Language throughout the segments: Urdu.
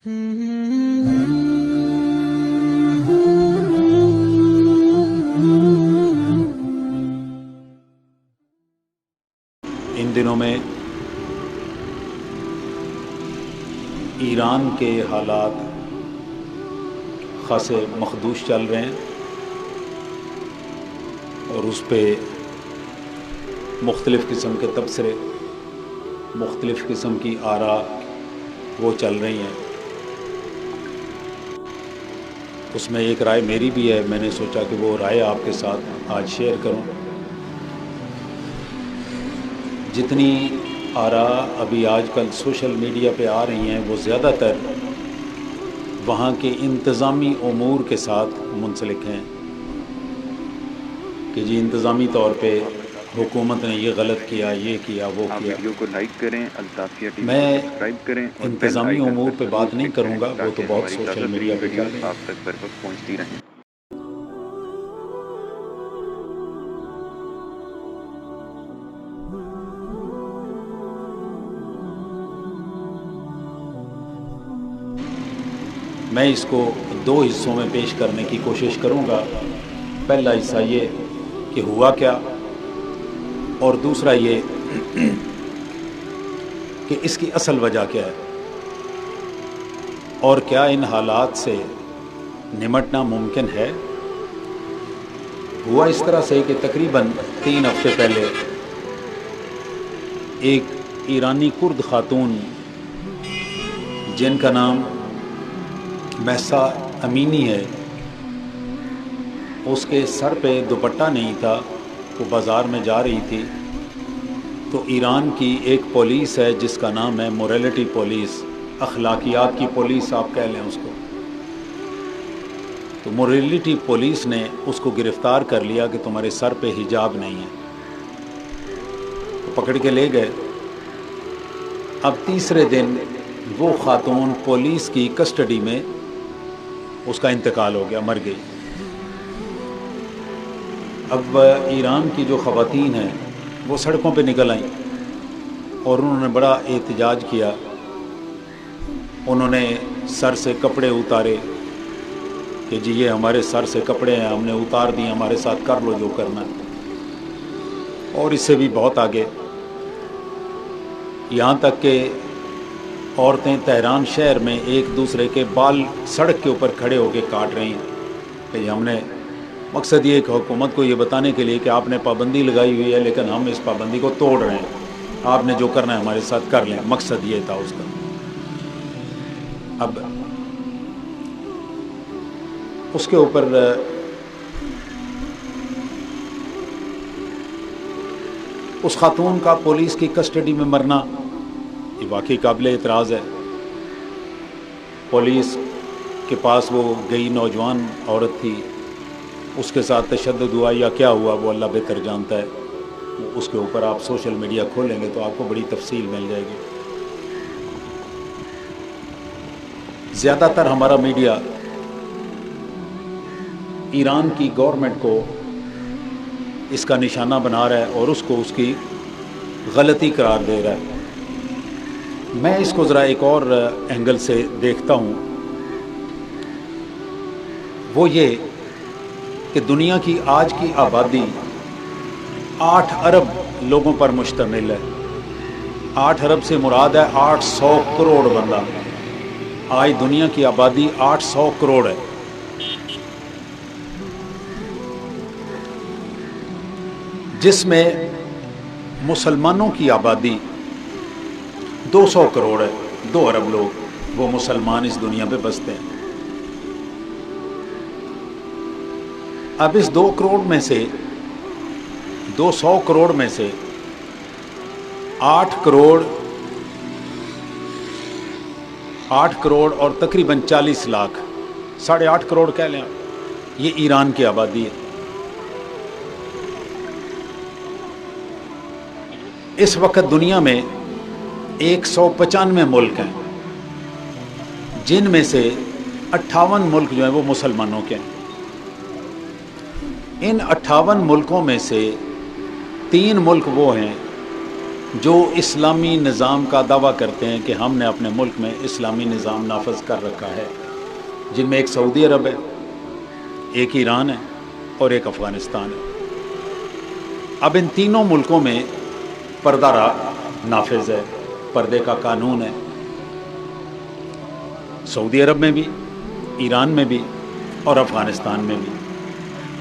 ان دنوں میں ایران کے حالات خاصے مخدوش چل رہے ہیں اور اس پہ مختلف قسم کے تبصرے، مختلف قسم کی آراء وہ چل رہی ہیں۔ اس میں ایک رائے میری بھی ہے، میں نے سوچا کہ وہ رائے آپ کے ساتھ آج شیئر کروں۔ جتنی آراء ابھی آج کل سوشل میڈیا پہ آ رہی ہیں وہ زیادہ تر وہاں کے انتظامی امور کے ساتھ منسلک ہیں کہ جی انتظامی طور پہ حکومت نے یہ غلط کیا، یہ کیا، وہ کیا۔ ویڈیو کو لائک کریں، الطافیہ ٹی وی میں کو سبسکرائب کریں اور انتظامی امور پہ بات نہیں کروں گا، وہ تو بہت سوشل میڈیا پہ چل رہی ہیں۔ آپ تک بر وقت پہنچتی رہیں۔ میں اس کو دو حصوں میں پیش کرنے کی کوشش کروں گا۔ پہلا حصہ یہ کہ ہوا کیا، اور دوسرا یہ کہ اس کی اصل وجہ کیا ہے، اور کیا ان حالات سے نمٹنا ممکن ہے۔ ہوا اس طرح سے کہ تقریباً 3 ہفتے پہلے ایک ایرانی کرد خاتون جن کا نام مہسا امینی ہے، اس کے سر پہ دوپٹہ نہیں تھا، وہ بازار میں جا رہی تھی تو ایران کی ایک پولیس ہے جس کا نام ہے موریلٹی پولیس، اخلاقیات کی پولیس آپ کہہ لیں اس کو، تو موریلٹی پولیس نے اس کو گرفتار کر لیا کہ تمہارے سر پہ حجاب نہیں ہے، تو پکڑ کے لے گئے۔ اب تیسرے دن وہ خاتون پولیس کی کسٹڈی میں اس کا انتقال ہو گیا، مر گئی۔ اب ایران کی جو خواتین ہیں وہ سڑکوں پہ نکل آئیں اور انہوں نے بڑا احتجاج کیا، انہوں نے سر سے کپڑے اتارے کہ جی یہ ہمارے سر سے کپڑے ہیں، ہم نے اتار دیے، ہمارے ساتھ کر لو جو کرنا ہے، اور اس سے بھی بہت آگے، یہاں تک کہ عورتیں تہران شہر میں ایک دوسرے کے بال سڑک کے اوپر کھڑے ہو کے کاٹ رہی ہیں کہ ہم نے، مقصد یہ کہ حکومت کو یہ بتانے کے لیے کہ آپ نے پابندی لگائی ہوئی ہے لیکن ہم اس پابندی کو توڑ رہے ہیں، آپ نے جو کرنا ہے ہمارے ساتھ کر لیں، مقصد یہ تھا اس کا۔ اب اس کے اوپر اس خاتون کا پولیس کی کسٹڈی میں مرنا یہ واقعی قابل اعتراض ہے۔ پولیس کے پاس وہ گئی نوجوان عورت تھی، اس کے ساتھ تشدد ہوا یا کیا ہوا وہ اللہ بہتر جانتا ہے، اس کے اوپر آپ سوشل میڈیا کھولیں گے تو آپ کو بڑی تفصیل مل جائے گی۔ زیادہ تر ہمارا میڈیا ایران کی گورنمنٹ کو اس کا نشانہ بنا رہا ہے اور اس کو اس کی غلطی قرار دے رہا ہے۔ میں اس کو ذرا ایک اور اینگل سے دیکھتا ہوں، وہ یہ کہ دنیا کی آج کی آبادی 8 ارب لوگوں پر مشتمل ہے۔ 8 ارب سے مراد ہے 800 کروڑ بندہ۔ آج دنیا کی آبادی 800 کروڑ ہے، جس میں مسلمانوں کی آبادی 200 کروڑ ہے، 2 ارب لوگ وہ مسلمان اس دنیا پہ بستے ہیں۔ اب اس 2 کروڑ میں سے 200 کروڑ میں سے 8 کروڑ اور تقریباً 40 لاکھ، 8.5 کروڑ کہہ لیں، یہ ایران کی آبادی ہے۔ اس وقت دنیا میں 195 ملک ہیں، جن میں سے 58 ملک جو ہیں وہ مسلمانوں کے ہیں۔ ان 58 ملکوں میں سے 3 ملک وہ ہیں جو اسلامی نظام کا دعویٰ کرتے ہیں کہ ہم نے اپنے ملک میں اسلامی نظام نافذ کر رکھا ہے، جن میں ایک سعودی عرب ہے، ایک ایران ہے اور ایک افغانستان ہے۔ اب ان تینوں ملکوں میں پردہ نافذ ہے، پردے کا قانون ہے، سعودی عرب میں بھی، ایران میں بھی اور افغانستان میں بھی۔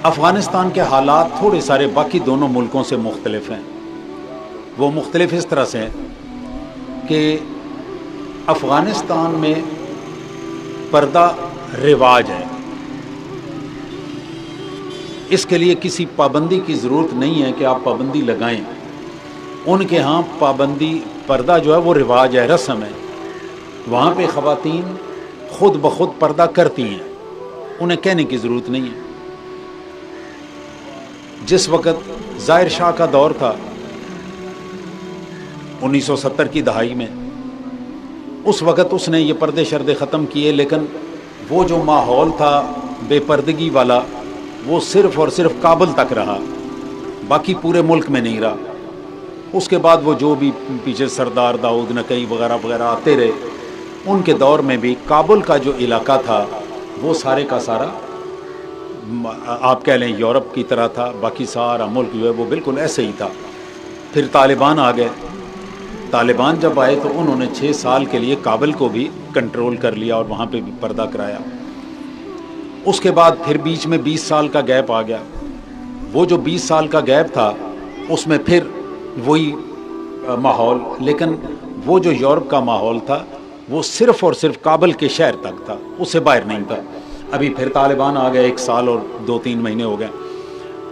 افغانستان کے حالات تھوڑے سارے باقی دونوں ملکوں سے مختلف ہیں۔ وہ مختلف اس طرح سے ہیں کہ افغانستان میں پردہ رواج ہے، اس کے لیے کسی پابندی کی ضرورت نہیں ہے کہ آپ پابندی لگائیں۔ ان کے ہاں پابندی، پردہ جو ہے وہ رواج ہے، رسم ہے۔ وہاں پہ خواتین خود بخود پردہ کرتی ہیں، انہیں کہنے کی ضرورت نہیں ہے۔ جس وقت ظاہر شاہ کا دور تھا 1970 کی دہائی میں، اس وقت اس نے یہ پردے شردے ختم کیے، لیکن وہ جو ماحول تھا بے پردگی والا، وہ صرف اور صرف کابل تک رہا، باقی پورے ملک میں نہیں رہا۔ اس کے بعد وہ جو بھی پیچھے سردار داؤد نقی وغیرہ وغیرہ آتے رہے، ان کے دور میں بھی کابل کا جو علاقہ تھا وہ سارے کا سارا آپ کہہ لیں یورپ کی طرح تھا، باقی سارا ملک جو ہے وہ بالکل ایسے ہی تھا۔ پھر طالبان آ گئے، طالبان جب آئے تو انہوں نے 6 سال کے لیے کابل کو بھی کنٹرول کر لیا اور وہاں پہ بھی پردہ کرایا۔ اس کے بعد پھر بیچ میں 20 سال کا گیپ آ گیا۔ وہ جو 20 سال کا گیپ تھا اس میں پھر وہی ماحول، لیکن وہ جو یورپ کا ماحول تھا وہ صرف اور صرف کابل کے شہر تک تھا، اس سے باہر نہیں تھا۔ ابھی پھر طالبان آ گئے، 1 سال اور 2-3 مہینے ہو گئے۔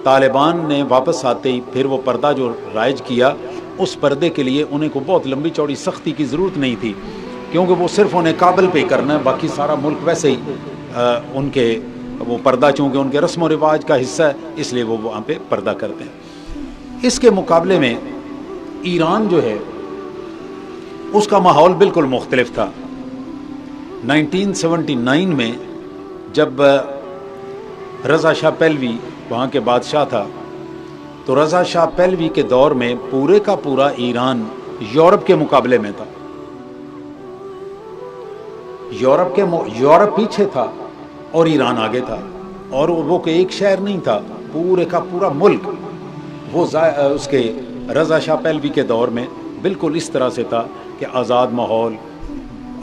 طالبان نے واپس آتے ہی پھر وہ پردہ جو رائج کیا، اس پردے کے لیے انہیں کو بہت لمبی چوڑی سختی کی ضرورت نہیں تھی، کیونکہ وہ صرف انہیں کابل پہ ہی کرنا ہے، باقی سارا ملک ویسے ہی ان کے وہ پردہ چونکہ ان کے رسم و رواج کا حصہ ہے، اس لیے وہ وہاں پہ پردہ کرتے ہیں۔ اس کے مقابلے میں ایران جو ہے اس کا ماحول بالکل مختلف تھا۔ 1979 میں جب رضا شاہ پہلوی وہاں کے بادشاہ تھا، تو رضا شاہ پہلوی کے دور میں پورے کا پورا ایران یورپ کے مقابلے میں تھا۔ یورپ پیچھے تھا اور ایران آگے تھا، اور وہ کہ ایک شہر نہیں تھا، پورے کا پورا ملک وہ اس کے رضا شاہ پہلوی کے دور میں بالکل اس طرح سے تھا کہ آزاد ماحول۔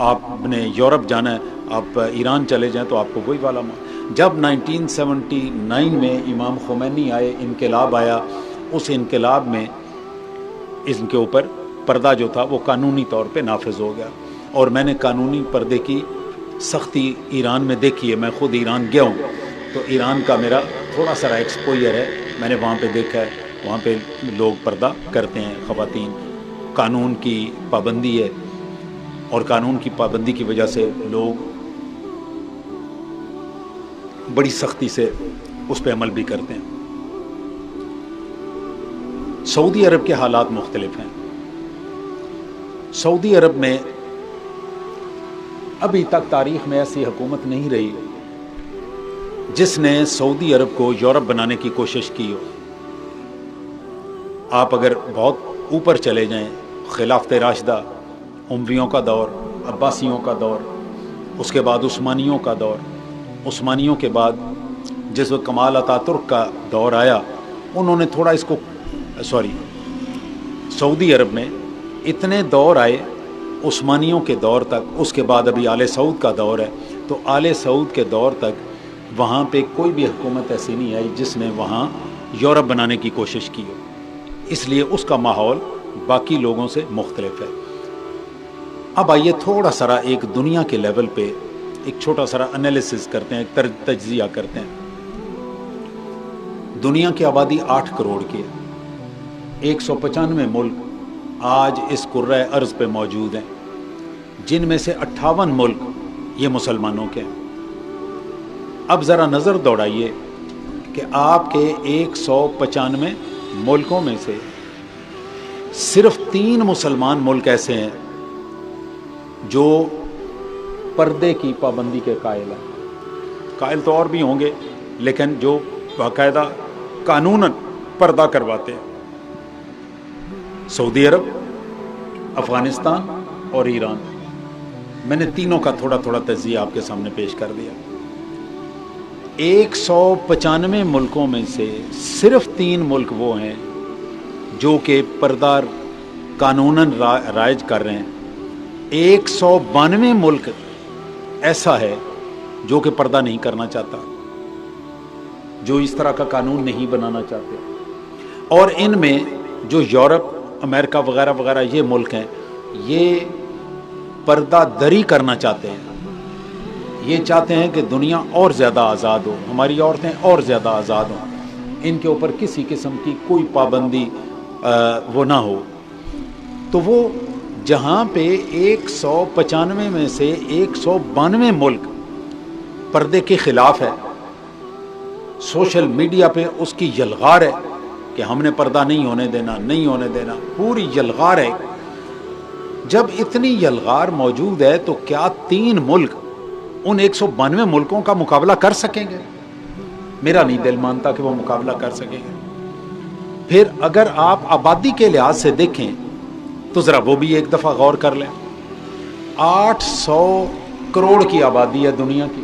آپ نے یورپ جانا ہے، آپ ایران چلے جائیں تو آپ کو وہی والا ماحول۔ جب 1979 میں امام خمینی آئے، انقلاب آیا، اس انقلاب میں ان کے اوپر پردہ جو تھا وہ قانونی طور پہ نافذ ہو گیا، اور میں نے قانونی پردے کی سختی ایران میں دیکھی ہے۔ میں خود ایران گیا ہوں، تو ایران کا میرا تھوڑا سا ایکسپوئر ہے، میں نے وہاں پہ دیکھا ہے، وہاں پہ لوگ پردہ کرتے ہیں، خواتین، قانون کی پابندی ہے، اور قانون کی پابندی کی وجہ سے لوگ بڑی سختی سے اس پہ عمل بھی کرتے ہیں۔ سعودی عرب کے حالات مختلف ہیں۔ سعودی عرب میں ابھی تک تاریخ میں ایسی حکومت نہیں رہی جس نے سعودی عرب کو یورپ بنانے کی کوشش کی ہو۔ آپ اگر بہت اوپر چلے جائیں، خلافت راشدہ، امویوں کا دور، عباسیوں کا دور، اس کے بعد عثمانیوں کا دور، عثمانیوں کے بعد جس وقت کمال اتاترک کا دور آیا، انہوں نے تھوڑا اس کو سعودی عرب میں اتنے دور آئے عثمانیوں کے دور تک، اس کے بعد ابھی آل سعود کا دور ہے، تو آل سعود کے دور تک وہاں پہ کوئی بھی حکومت ایسی نہیں آئی جس نے وہاں یورپ بنانے کی کوشش کی ہو، اس لیے اس کا ماحول باقی لوگوں سے مختلف ہے۔ اب آئیے تھوڑا سا ایک دنیا کے لیول پہ ایک چھوٹا سا انالیسس کرتے ہیں، ایک تجزیہ کرتے ہیں۔ دنیا کی آبادی 8 کروڑ کی ہے، 195 ملک آج اس کرۂ ارض پہ موجود ہیں، جن میں سے 58 ملک یہ مسلمانوں کے ہیں۔ اب ذرا نظر دوڑائیے کہ آپ کے 195 ملکوں میں سے صرف 3 مسلمان ملک ایسے ہیں جو پردے کی پابندی کے قائل ہیں۔ قائل تو اور بھی ہوں گے، لیکن جو باقاعدہ قانوناً پردہ کرواتے ہیں: سعودی عرب، افغانستان اور ایران، میں نے تینوں کا تھوڑا تھوڑا تجزیہ آپ کے سامنے پیش کر دیا۔ 195 ملکوں میں سے صرف 3 ملک وہ ہیں جو کہ پردہ قانوناً رائج کر رہے ہیں۔ 192 ملک ایسا ہے جو کہ پردہ نہیں کرنا چاہتا، جو اس طرح کا قانون نہیں بنانا چاہتے، اور ان میں جو یورپ، امریکہ وغیرہ وغیرہ یہ ملک ہیں، یہ پردہ دری کرنا چاہتے ہیں۔ یہ چاہتے ہیں کہ دنیا اور زیادہ آزاد ہو، ہماری عورتیں اور زیادہ آزاد ہوں، ان کے اوپر کسی قسم کی کوئی پابندی وہ نہ ہو۔ تو وہ جہاں پہ 195 میں سے 192 ملک پردے کے خلاف ہے، سوشل میڈیا پہ اس کی یلغار ہے کہ ہم نے پردہ نہیں ہونے دینا، نہیں ہونے دینا، پوری یلغار ہے۔ جب اتنی یلغار موجود ہے تو کیا 3 ملک ان 192 ملکوں کا مقابلہ کر سکیں گے؟ میرا نہیں دل مانتا کہ وہ مقابلہ کر سکیں گے۔ پھر اگر آپ آبادی کے لحاظ سے دیکھیں تو ذرا وہ بھی ایک دفعہ غور کر لیں۔ 800 کروڑ کی آبادی ہے دنیا کی،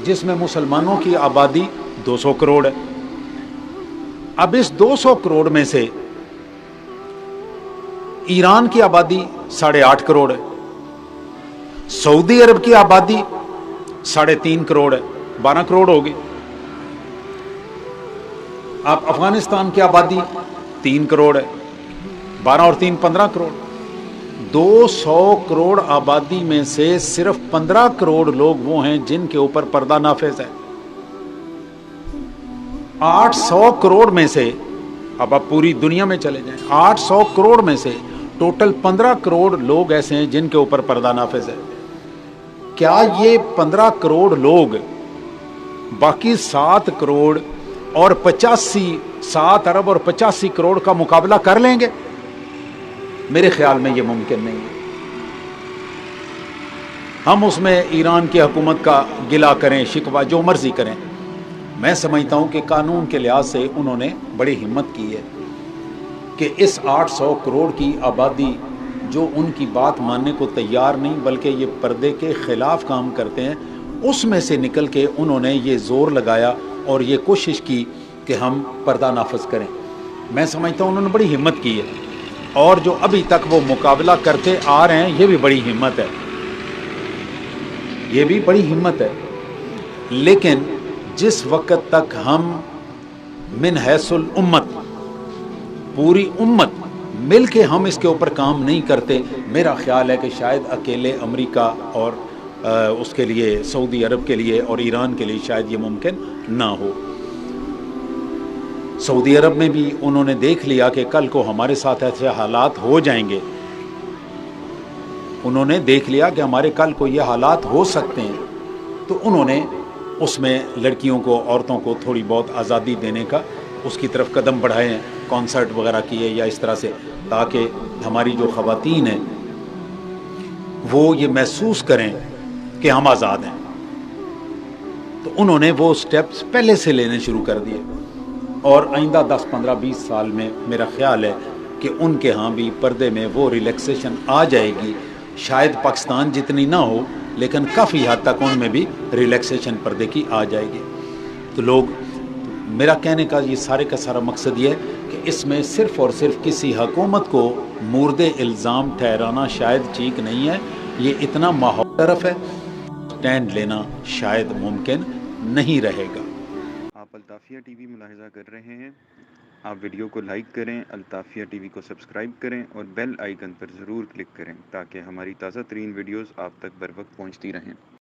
جس میں مسلمانوں کی آبادی 200 کروڑ ہے۔ اب اس 200 کروڑ میں سے ایران کی آبادی 8.5 کروڑ ہے، سعودی عرب کی آبادی 3.5 کروڑ ہے، 12 کروڑ ہوگی۔ اب افغانستان کی آبادی 3 کروڑ ہے، 12 اور 3 15 کروڑ۔ 200 کروڑ آبادی میں سے صرف 15 کروڑ لوگ وہ ہیں جن کے اوپر پردہ نافذ ہے۔ 800 کروڑ میں سے، اب آپ پوری دنیا میں چلے جائیں، 800 کروڑ میں سے ٹوٹل 15 کروڑ لوگ ایسے ہیں جن کے اوپر پردہ نافذ ہے۔ کیا یہ 15 کروڑ لوگ باقی 7 کروڑ اور 7 ارب اور 85 کروڑ کا مقابلہ کر لیں گے؟ میرے خیال میں یہ ممکن نہیں ہے۔ ہم اس میں ایران کی حکومت کا گلہ کریں، شکوہ جو مرضی کریں، میں سمجھتا ہوں کہ قانون کے لحاظ سے انہوں نے بڑی ہمت کی ہے کہ اس 800 کروڑ کی آبادی جو ان کی بات ماننے کو تیار نہیں بلکہ یہ پردے کے خلاف کام کرتے ہیں، اس میں سے نکل کے انہوں نے یہ زور لگایا اور یہ کوشش کی کہ ہم پردہ نافذ کریں۔ میں سمجھتا ہوں انہوں نے بڑی ہمت کی ہے، اور جو ابھی تک وہ مقابلہ کرتے آ رہے ہیں یہ بھی بڑی ہمت ہے، یہ بھی بڑی ہمت ہے۔ لیکن جس وقت تک ہم من حیث الامت، پوری امت مل کے ہم اس کے اوپر کام نہیں کرتے، میرا خیال ہے کہ شاید اکیلے امریکہ اور اس کے لیے سعودی عرب کے لیے اور ایران کے لیے شاید یہ ممکن نہ ہو۔ سعودی عرب میں بھی انہوں نے دیکھ لیا کہ کل کو ہمارے ساتھ ایسے حالات ہو جائیں گے، انہوں نے دیکھ لیا کہ ہمارے کل کو یہ حالات ہو سکتے ہیں، تو انہوں نے اس میں لڑکیوں کو، عورتوں کو تھوڑی بہت آزادی دینے کا اس کی طرف قدم بڑھائے ہیں، کانسرٹ وغیرہ کیے یا اس طرح سے، تاکہ ہماری جو خواتین ہیں وہ یہ محسوس کریں کہ ہم آزاد ہیں۔ تو انہوں نے وہ سٹیپس پہلے سے لینے شروع کر دیے، اور آئندہ 10 15 20 سال میں میرا خیال ہے کہ ان کے ہاں بھی پردے میں وہ ریلیکسیشن آ جائے گی، شاید پاکستان جتنی نہ ہو لیکن کافی حد تک ان میں بھی ریلیکسیشن پردے کی آ جائے گی۔ تو لوگ، میرا کہنے کا یہ سارے کا سارا مقصد یہ ہے کہ اس میں صرف اور صرف کسی حکومت کو مورد الزام ٹھہرانا شاید ٹھیک نہیں ہے، یہ اتنا ماحول طرف ہے، سٹینڈ لینا شاید ممکن نہیں رہے گا۔ آپ الطافیہ ٹی وی ملاحظہ کر رہے ہیں، آپ ویڈیو کو لائک کریں، الطافیہ ٹی وی کو سبسکرائب کریں اور بیل آئیکن پر ضرور کلک کریں تاکہ ہماری تازہ ترین ویڈیوز آپ تک بر وقت پہنچتی رہیں۔